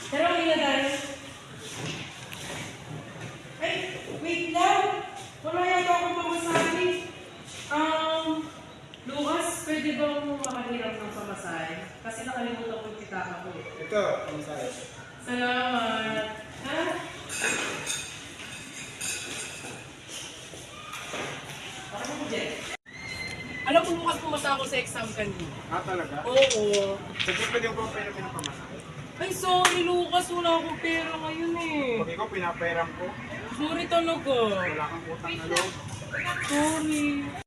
Pero hindi na tayo. Ay, wait lang. Wala yata akong pamasahe. Lucas, pwede bang makahiram ng pamasahe? Kasi nakalimutan ko yung titaka ko. Ito, pamasahe. Salamat. Ha? Ako mo, Jen. Alam mo, bukas pumasa ako sa exam kanina. Ah, talaga? Oo. Sige, pwede mo pera ng pamasahe. Ay, sorry, Lucas. Wala akong pera ngayon eh. Pag ikaw, pinaperam ko. Sorry talaga. Wala kang utang na loob. Sorry.